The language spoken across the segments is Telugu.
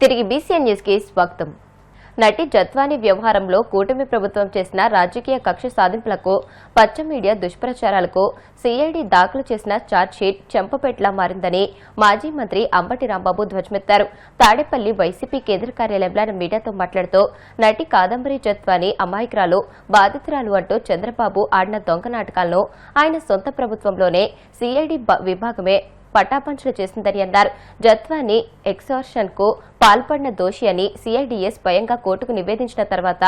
తిరిగి బీసీఎన్ న్యూస్ కి స్వాగతం. నటి జత్వాని వ్యవహారంలో కూటమి ప్రభుత్వం చేసిన రాజకీయ కక్ష సాధింపులకు, పచ్చ మీడియా దుష్ప్రచారాలకు సీఐడీ దాఖలు చేసిన ఛార్జ్షీట్ చెంపపెట్లా మారిందని మాజీ మంత్రి అంబటి రాంబాబు ధ్వజమెత్తారు. తాడేపల్లి వైసీపీ కేంద్ర కార్యాలయంలో మీడియాతో మాట్లాడుతూ నటి కాదంబరి జత్వాని అమాయకురాలు, బాధితురాలు అంటూ చంద్రబాబు ఆడిన దొంగ నాటకాలను ఆయన సొంత ప్రభుత్వంలోనే సీఐడీ విభాగమే పటాపంచలు చేసిందని అన్నారు. జత్వాని ఎక్సార్షన్ కు పాల్పడిన దోషి అని సీఐడీఏ స్వయంగా కోర్టుకు నివేదించిన తర్వాత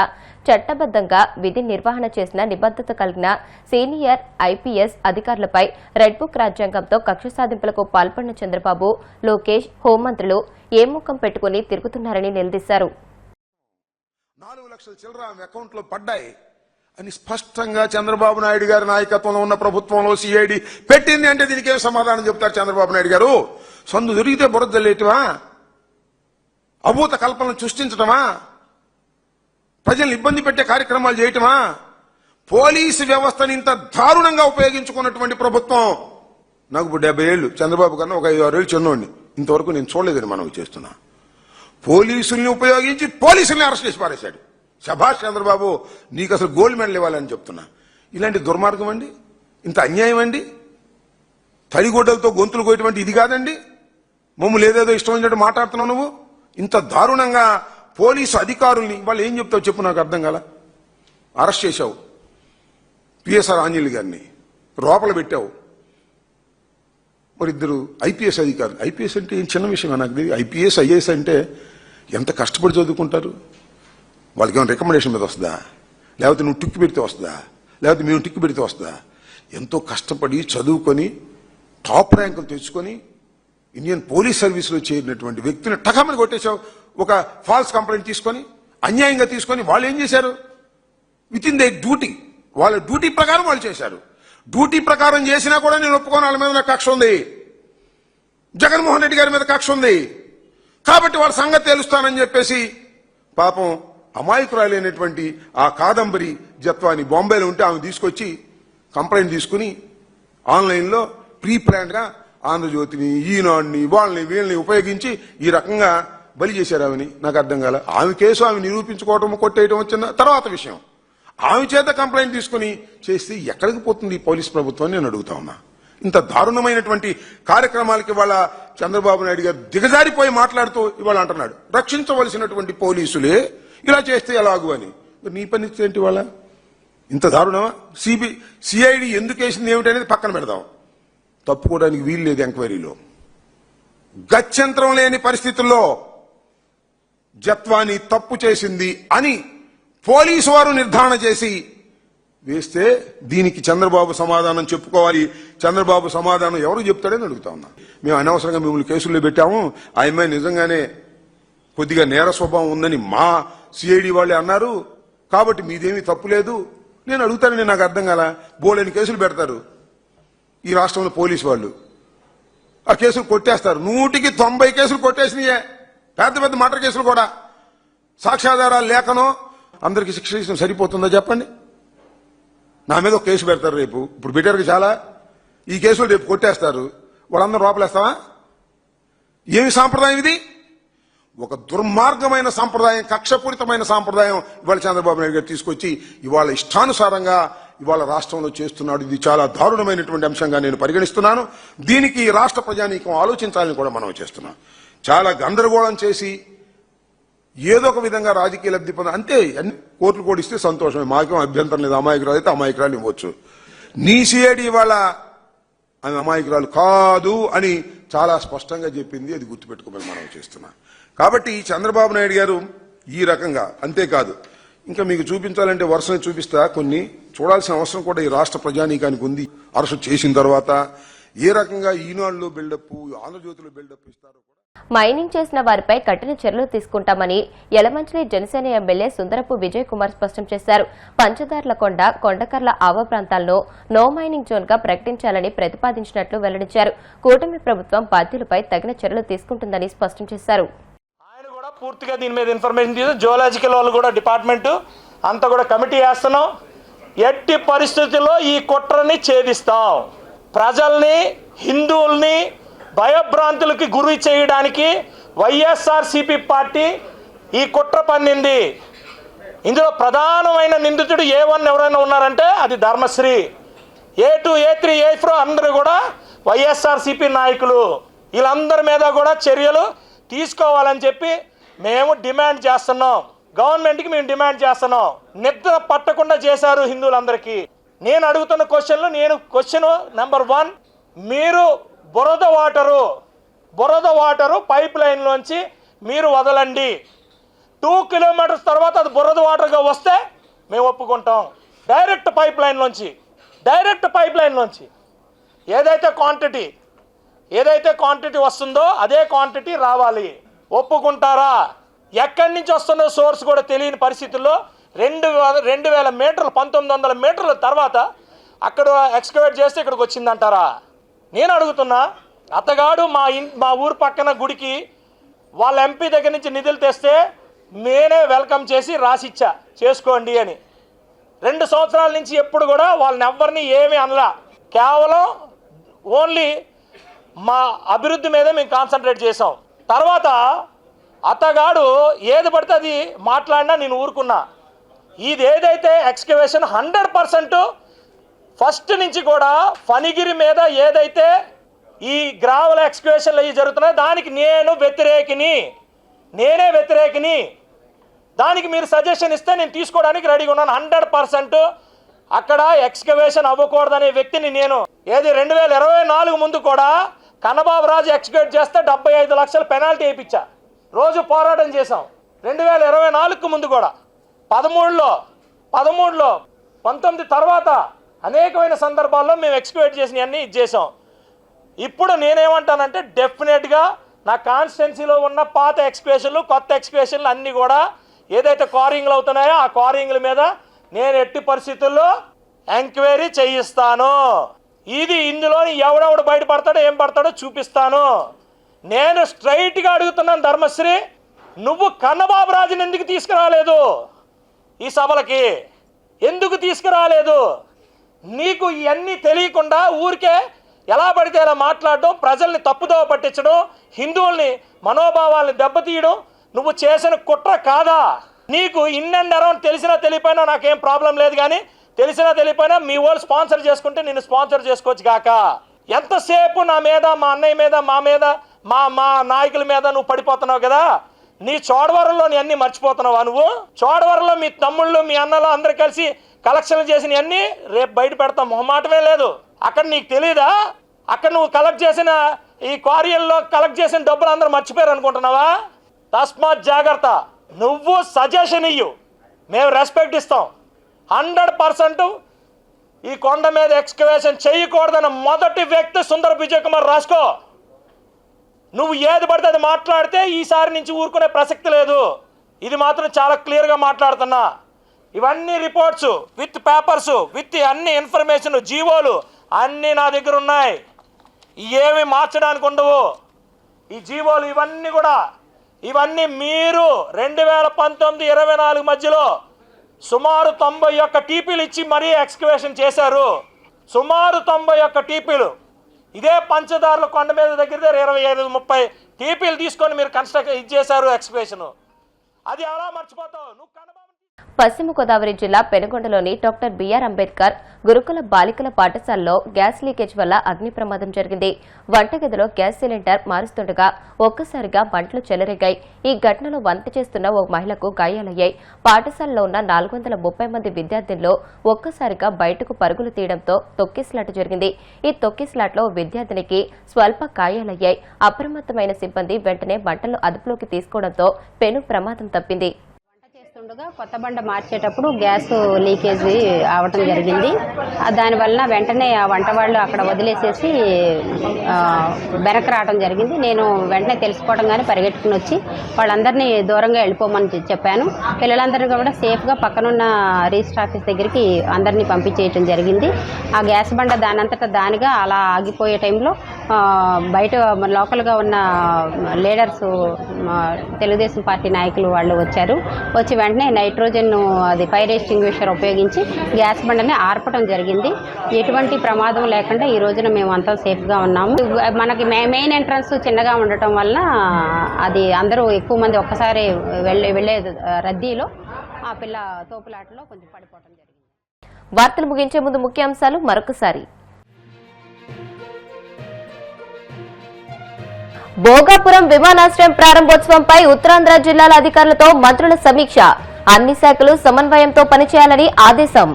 చట్టబద్దంగా విధి నిర్వహణ చేసిన నిబద్దత కలిగిన సీనియర్ ఐపీఎస్ అధికారులపై రెడ్ బుక్ రాజ్యాంగంతో కక్ష సాధింపులకు పాల్పడిన చంద్రబాబు, లోకేష్, హోంమంత్రులు ఏ ముఖం పెట్టుకుని తిరుగుతున్నారని నిలదీశారు. 4 లక్షల చిల్లర ఆమె అకౌంట్లో పడ్డాయి అని స్పష్టంగా చంద్రబాబు నాయుడు గారి నాయకత్వంలో ఉన్న ప్రభుత్వంలో సీఐడీ పెట్టింది అంటే దీనికి ఏం సమాధానం చెప్తారు చంద్రబాబు నాయుడు గారు? సందు దొరికితే బురద జల్లేయటమా? అభూత కల్పనలు సృష్టించటమా? ప్రజల్ని ఇబ్బంది పెట్టే కార్యక్రమాలు చేయటమా? పోలీసు వ్యవస్థని ఇంత దారుణంగా ఉపయోగించుకున్నటువంటి ప్రభుత్వం. నాకు ఇప్పుడు 70 ఏళ్ళు, చంద్రబాబు కన్నా ఒక 5-6 ఏళ్ళు చిన్నోడిని. ఇంతవరకు నేను చూడలేదని మనం చేస్తున్నా. పోలీసుల్ని ఉపయోగించి పోలీసుల్ని అరెస్ట్ చేసి పారేశాడు. శభాష్ చంద్రబాబు, నీకు అసలు గోల్డ్ మెడల్ ఇవ్వాలని చెప్తున్నా. ఇలాంటి దుర్మార్గం అండి, ఇంత అన్యాయం అండి. తడిగొడ్డలతో గొంతులు కోయటువంటి ఇది కాదండి. మమ్మల్ని ఏదేదో ఇష్టం వచ్చినట్టు మాట్లాడుతున్నావు నువ్వు. ఇంత దారుణంగా పోలీసు అధికారుల్ని వాళ్ళు ఏం చెప్తావు చెప్పు, నాకు అర్థం కాల. అరెస్ట్ చేశావు పిఎస్ఆర్ ఆంజనేయులు గారిని, లోపల పెట్టావు. మరి 2 ఐపీఎస్ అధికారులు. ఐపీఎస్ అంటే ఏం చిన్న విషయం నాకు తెలియదు. ఐపీఎస్ ఐఏఎస్ అంటే ఎంత కష్టపడి చదువుకుంటారు. వాళ్ళకి ఏమైనా రికమెండేషన్ మీద వస్తుందా? లేకపోతే నువ్వు టిక్కు పెడితే వస్తుందా? లేకపోతే మేము టిక్కు పెడితే వస్తుందా? ఎంతో కష్టపడి చదువుకొని టాప్ ర్యాంకులు తెచ్చుకొని ఇండియన్ పోలీస్ సర్వీస్లో చేరినటువంటి వ్యక్తిని టకమని కొట్టేశావు. ఒక ఫాల్స్ కంప్లైంట్ తీసుకొని, అన్యాయంగా తీసుకొని. వాళ్ళు ఏం చేశారు? విత్ ఇన్ దే డ్యూటీ, వాళ్ళ డ్యూటీ ప్రకారం వాళ్ళు చేశారు. డ్యూటీ ప్రకారం చేసినా కూడా నేను ఒప్పుకోను. వాళ్ళ మీద నాకు కక్ష ఉంది, జగన్మోహన్ రెడ్డి గారి మీద కక్ష ఉంది. కాబట్టి వాళ్ళ సంగతి తెలుస్తానని చెప్పేసి పాపం అమాయకురాలైనటువంటి ఆ కాదంబరి జత్వాని బాంబేలో ఉంటే ఆమె తీసుకొచ్చి కంప్లైంట్ తీసుకుని ఆన్లైన్లో ప్రీ ప్లాన్డ్ గా ఆంధ్రజ్యోతిని, ఈనాడుని, వాళ్ళని వీళ్ళని ఉపయోగించి ఈ రకంగా బలి చేశారు ఆమెని. నాకు అర్థం కాల. ఆమె కేసు ఆమె నిరూపించుకోవటం, కొట్టేయటం వచ్చిన తర్వాత విషయం. ఆమె చేత కంప్లైంట్ తీసుకుని చేస్తే ఎక్కడికి పోతుంది ఈ పోలీస్ ప్రభుత్వం నేను అడుగుతా ఉన్నా. ఇంత దారుణమైనటువంటి కార్యక్రమాలకి ఇవాళ చంద్రబాబు నాయుడు గారు దిగజారిపోయి మాట్లాడుతూ ఇవాళ అంటున్నాడు, రక్షించవలసినటువంటి పోలీసులే ఇలా చేస్తే ఎలాగు అని. నీ పని ఏంటి వాళ్ళ? ఇంత దారుణమా? సిఐడి ఎందుకు వేసింది ఏమిటనేది పక్కన పెడదాం. తప్పుకోవడానికి వీలు లేదు. ఎంక్వైరీలో గత్యంతరం లేని పరిస్థితుల్లో జత్వాని తప్పు చేసింది అని పోలీసు వారు నిర్ధారణ చేసి వేస్తే దీనికి చంద్రబాబు సమాధానం చెప్పుకోవాలి. చంద్రబాబు సమాధానం ఎవరు చెప్తాడని అడుగుతా ఉన్నా. మేము అనవసరంగా మిమ్మల్ని కేసుల్లో పెట్టాము, ఆ అమ్మాయి నిజంగానే కొద్దిగా నేర స్వభావం ఉందని మా సిఐడి వాళ్ళే అన్నారు, కాబట్టి మీదేమీ తప్పు లేదు. నేను అడుగుతానని నాకు అర్థం కాల. బోలేని కేసులు పెడతారు ఈ రాష్ట్రంలో పోలీసు వాళ్ళు. ఆ కేసులు కొట్టేస్తారు. 100కి 90 కేసులు కొట్టేసినాయే, పెద్ద పెద్ద మర్డర్ కేసులు కూడా. సాక్ష్యాధారాలు లేకనో అందరికి శిక్ష ఇష్టం సరిపోతుందా చెప్పండి? నా మీద ఒక కేసు పెడతారు రేపు. ఇప్పుడు పెట్టారు చాలా. ఈ కేసులు రేపు కొట్టేస్తారు. వాళ్ళందరూ లోపలేస్తావా? ఏమి సాంప్రదాయం ఇది? ఒక దుర్మార్గమైన సాంప్రదాయం, కక్షపూరితమైన సాంప్రదాయం ఇవాళ చంద్రబాబు నాయుడు గారు తీసుకొచ్చి ఇవాళ ఇష్టానుసారంగా ఇవాళ రాష్ట్రంలో చేస్తున్నాడు. ఇది చాలా దారుణమైనటువంటి అంశంగా నేను పరిగణిస్తున్నాను. దీనికి రాష్ట్ర ప్రజానీకం ఆలోచించాలని కూడా మనం చేస్తున్నాం. చాలా గందరగోళం చేసి ఏదో ఒక విధంగా రాజకీయ లబ్ధి పొంద అంతే. కోర్టులు కూడా ఇస్తే సంతోషమే, మాకేం అభ్యంతరం లేదు. అమాయకురాలు అయితే అమాయకురాలు ఇవ్వచ్చు. నీ సిఐడి ఇవాళ ఆమె అమాయకురాలు కాదు అని చాలా స్పష్టంగా చెప్పింది. అది గుర్తుపెట్టుకోమని మనం చేస్తున్నాం. కాబట్టి చంద్రబాబు నాయుడు గారు ఈ రకంగా, అంతేకాదు ఇంకా మీకు చూపించాలంటే వరుసని చూపిస్తా. కొన్ని చూడాల్సిన అవసరం కూడా ఈ రాష్ట్ర ప్రజానీకానికి ఉంది. అరెస్ట్ చేసిన తర్వాత ఏ రకంగా ఈనాడులో బిల్డప్, ఆంధ్రజ్యోతిలో బిల్డప్ ఇస్తారో కూడా. మైనింగ్ చేసిన వారిపై కఠిన చర్యలు తీసుకుంటామని యలమంచిలి జనసేన ఎమ్మెల్యే సుందరపు విజయ్ కుమార్ స్పష్టం చేశారు. పంచదార్లకొండ, కొండకర్ల ఆవ ప్రాంతాలను నో మైనింగ్ జోన్ గా ప్రకటించాలని ప్రతిపాదించినట్లు వెల్లడించారు. కూటమి ప్రభుత్వం బాధ్యులపై తగిన చర్యలు తీసుకుంటుందని స్పష్టం చేశారు. ఆయన కూడా పూర్తిగా దీని మీద ఇన్ఫర్మేషన్ తీసి జియోలాజికల్ వాళ్ళు కూడా డిపార్ట్మెంట్ అంతా కూడా కమిటీ వేస్తున్నాం. ఎట్టి పరిస్థితుల్లో ఈ కుట్రని ఛేదిస్తాం. ప్రజల్ని, హిందువుల్ని భయభ్రాంతులకి గురి చేయడానికి వైఎస్ఆర్సీపీ పార్టీ ఈ కుట్ర పన్నింది. ఇందులో ప్రధానమైన నిందితుడు A1 ఎవరైనా ఉన్నారంటే అది ధర్మశ్రీ. A2, A3, A4 అందరూ కూడా వైఎస్ఆర్సీపీ నాయకులు. వీళ్ళందరి మీద కూడా చర్యలు తీసుకోవాలని చెప్పి మేము డిమాండ్ చేస్తున్నాం. గవర్నమెంట్కి మేము డిమాండ్ చేస్తున్నాం. నిద్ర పట్టకుండా చేశారు హిందువులందరికీ. నేను అడుగుతున్న క్వశ్చన్ నెంబర్ 1, మీరు బురద వాటరు పైప్ లైన్లోంచి మీరు వదలండి. 2 కిలోమీటర్స్ తర్వాత అది బురద వాటర్గా వస్తే మేము ఒప్పుకుంటాం. డైరెక్ట్ పైప్ లైన్లోంచి ఏదైతే క్వాంటిటీ వస్తుందో అదే క్వాంటిటీ రావాలి. ఒప్పుకుంటారా? ఎక్కడి నుంచి వస్తుందో సోర్స్ కూడా తెలియని పరిస్థితుల్లో 2000 మీటర్లు 1900 మీటర్ల తర్వాత అక్కడ ఎక్స్కవేట్ చేస్తే ఇక్కడికి వచ్చిందంటారా? నేను అడుగుతున్నా. అతగాడు మా ఊరు పక్కన గుడికి వాళ్ళ ఎంపీ దగ్గర నుంచి నిధులు తెస్తే నేనే వెల్కమ్ చేసి రాసిచ్చా చేసుకోండి అని. 2 సంవత్సరాల నుంచి ఎప్పుడు కూడా వాళ్ళని ఎవరిని ఏమీ అనలా. కేవలం ఓన్లీ మా అభివృద్ధి మీదే మేము కాన్సన్ట్రేట్ చేసాం. తర్వాత అతగాడు ఏది పడితే అది మాట్లాడినా నేను ఊరుకున్నా. ఇది ఏదైతే ఎక్స్కవేషన్ 100% ఫస్ట్ నుంచి కూడా ఫణిగిరి మీద ఏదైతే ఈ గ్రావెల్ ఎక్స్కవేషన్లు అవి జరుగుతున్నాయో దానికి నేనే వ్యతిరేకిని. దానికి మీరు సజెషన్ ఇస్తే నేను తీసుకోవడానికి రెడీగా ఉన్నాను. 100% అక్కడ ఎక్స్కవేషన్ అవ్వకూడదనే వ్యక్తిని నేను. 2024 ముందు కూడా కన్నబాబు రాజు ఎక్స్కవేట్ చేస్తే 75 లక్షల పెనాల్టీ వేయించా. రోజు పోరాటం చేసాం. 2024 ముందు కూడా 13లో 19 తర్వాత అనేకమైన సందర్భాల్లో మేము ఎక్స్కవేట్ చేసినవన్నీ చేసాం. ఇప్పుడు నేనేమంటానంటే డెఫినెట్గా నా కాన్స్టిట్యున్సీలో ఉన్న పాత ఎక్స్కవేషన్లు కొత్త ఎక్స్కవేషన్లు అన్నీ కూడా ఏదైతే క్వారింగ్లు అవుతున్నాయో ఆ క్వారింగ్ల మీద నేను ఎట్టి పరిస్థితుల్లో ఎంక్వైరీ చేయిస్తాను. ఇందులోని ఎవడెవడు బయటపడతాడో ఏం పడతాడో చూపిస్తాను. నేను స్ట్రైట్గా అడుగుతున్నాను, ధర్మశ్రీ, నువ్వు కన్నబాబు రాజుని ఎందుకు తీసుకురాలేదు? ఈ సభలకి ఎందుకు తీసుకురాలేదు? నీకు ఇవన్నీ తెలియకుండా ఊరికే ఎలా పడితే ఎలా మాట్లాడడం, ప్రజల్ని తప్పుదోవ పట్టించడం, హిందువుల్ని మనోభావాల్ని దెబ్బతీయడం నువ్వు చేసిన కుట్ర కాదా? నీకు ఇన్ అండ్ అరౌండ్ తెలిసినా తెలియపోయినా నాకేం ప్రాబ్లం లేదు. కానీ తెలిసినా తెలియపోయినా మీ వాళ్ళు స్పాన్సర్ చేసుకుంటే నేను స్పాన్సర్ చేసుకోవచ్చు కాక. ఎంతసేపు నా మీద, మా అన్నయ్య మీద, మా మీద, మా నాయకుల మీద నువ్వు పడిపోతున్నావు కదా. నీ చోడవరంలో నీ అన్నీ మర్చిపోతున్నావా? నువ్వు చోడవరంలో మీ తమ్ముళ్ళు మీ అన్నలు అందరు కలిసి కలెక్షన్లు చేసినవన్నీ రేపు బయట పెడతాం, మొహమాటమే లేదు. అక్కడ నీకు తెలీదా? అక్కడ నువ్వు కలెక్ట్ చేసిన ఈ క్వారియల్లో కలెక్ట్ చేసిన డబ్బులు అందరూ మర్చిపోయారు అనుకుంటున్నావా? తస్మాత్ జాగ్రత్త. నువ్వు సజెషన్ ఇయ్యు, మేము రెస్పెక్ట్ ఇస్తాం. 100% ఈ కొండ మీద ఎక్స్కవేషన్ చేయకూడదన్న మొదటి వ్యక్తి సుందర విజయ్ కుమార్ రాసుకో. నువ్వు ఏది పడితే అది మాట్లాడితే ఈసారి నుంచి ఊరుకునే ప్రసక్తి లేదు. ఇది మాత్రం చాలా క్లియర్గా మాట్లాడుతున్నా. ఇవన్నీ రిపోర్ట్స్ విత్ పేపర్స్ విత్ అన్ని ఇన్ఫర్మేషన్ జీవోలు అన్నీ నా దగ్గర ఉన్నాయి. ఏమి మార్చడానికి ఉండవు ఈ జీవోలు. ఇవన్నీ మీరు 2019-24 మధ్యలో సుమారు 91 టీపీలు ఇచ్చి మరీ ఎక్స్కవేషన్ చేశారు. సుమారు 91 టీపీలు. ఇదే పంచదారుల కొండ మీద దగ్గర 25-30 టీపీలు తీసుకొని మీరు కన్స్ట్రక్ట్ చేశారు ఎక్స్కవేషన్. అది ఎలా మర్చిపోతావు నువ్వు? పశ్చిమ గోదావరి జిల్లా పెనుగొండలోని డాక్టర్ బిఆర్ అంబేద్కర్ గురుకుల బాలికల పాఠశాలలో గ్యాస్ లీకేజ్ వల్ల అగ్ని ప్రమాదం జరిగింది. వంటగదిలో గ్యాస్ సిలిండర్ మారుస్తుండగా ఒక్కసారిగా మంటలు చెలరేగాయి. ఈ ఘటనలో వంట చేస్తున్న ఓ మహిళకు గాయాలయ్యాయి. పాఠశాలలో ఉన్న 430 మంది విద్యార్థుల్లో ఒక్కసారిగా బయటకు పరుగులు తీయడంతో తొక్కిస్లాట జరిగింది. ఈ తొక్కిస్లాట్లో విద్యార్థినికి స్వల్ప గాయాలయ్యాయి. అప్రమత్తమైన సిబ్బంది వెంటనే మంటలను అదుపులోకి తీసుకోవడంతో పెను ప్రమాదం తప్పింది. కొత్త బండ మార్చేటప్పుడు గ్యాస్ లీకేజ్ అవటం జరిగింది. దానివల్ల వెంటనే ఆ వంట వాళ్ళు అక్కడ వదిలేసేసి వెనక్కి రావడం జరిగింది. నేను వెంటనే తెలుసుకోవడంగానే పరిగెట్టుకుని వచ్చి వాళ్ళందరినీ దూరంగా వెళ్ళిపోమని చెప్పాను. పిల్లలందరూ కూడా సేఫ్గా పక్కనున్న రిజిస్టర్ ఆఫీస్ దగ్గరికి అందరినీ పంపించేయటం జరిగింది. ఆ గ్యాస్ బండ దానంతటా దానిగా అలా ఆగిపోయే టైంలో బయట లోకల్గా ఉన్న లీడర్స్ తెలుగుదేశం పార్టీ నాయకులు వాళ్ళు వచ్చారు. వచ్చి వెంటనే నైట్రోజన్ అది ఫైర్ ఎక్స్టింగ్విషర్ ఉపయోగించి గ్యాస్ బండని ఆర్పడం జరిగింది. ఎటువంటి ప్రమాదం లేకుండా ఈ రోజున మేము అంతా సేఫ్గా ఉన్నాము. మనకి మెయిన్ ఎంట్రన్స్ చిన్నగా ఉండటం వల్ల అది అందరూ ఎక్కువ మంది ఒక్కసారి వెళ్ళే రద్దీలో ఆ పిల్ల తోపులాటలో కొంచెం పడిపోవడం జరిగింది. వార్తలు ముగించే ముందు ముఖ్యాంశాలు మరొకసారి. భోగాపురం విమానాశ్రయం ప్రారంభోత్సవంపై ఉత్తరాంధ్ర జిల్లాల అధికారులతో మంత్రుల సమీక్ష. అన్ని శాఖలు సమన్వయంతో పనిచేయాలని ఆదేశం.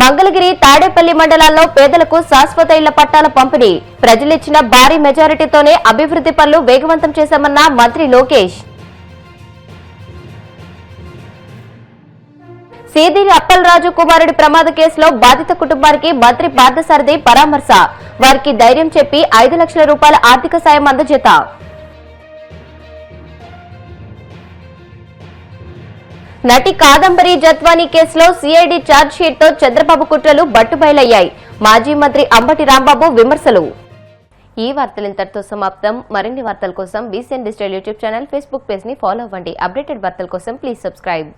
మంగళగిరి, తాడేపల్లి మండలాల్లో పేదలకు శాశ్వత ఇళ్ల పట్టాల పంపిణీ. ప్రజలిచ్చిన భారీ మెజారిటీతోనే అభివృద్ధి పనులు వేగవంతం చేశామన్న మంత్రి లోకేష్. సీదిరి అప్పలరాజు కుమారుడి ప్రమాద కేసులో బాధిత కుటుంబానికి మంత్రి పార్థసారథి పరామర్శ. వారికి ధైర్యం చెప్పి 5 లక్షల రూపాయల ఆర్థిక సాయం అందజేత. నటి కాదంబరి జత్వానీ కేసులో సిఐడి ఛార్జ్ షీట్ తో చంద్రబాబు కుట్రలు బట్టుబయలయ్యాయి. మాజీ మంత్రి అంబటి రాంబాబు విమర్శలు. ఈ వార్తలు ఇంతటితో సమాప్తం. మరిన్ని వార్తల కోసం BCN digital YouTube channel, Facebook page ని ఫాలో అవ్వండి. అప్డేటెడ్ వార్తల కోసం ప్లీజ్ సబ్స్క్రైబ్.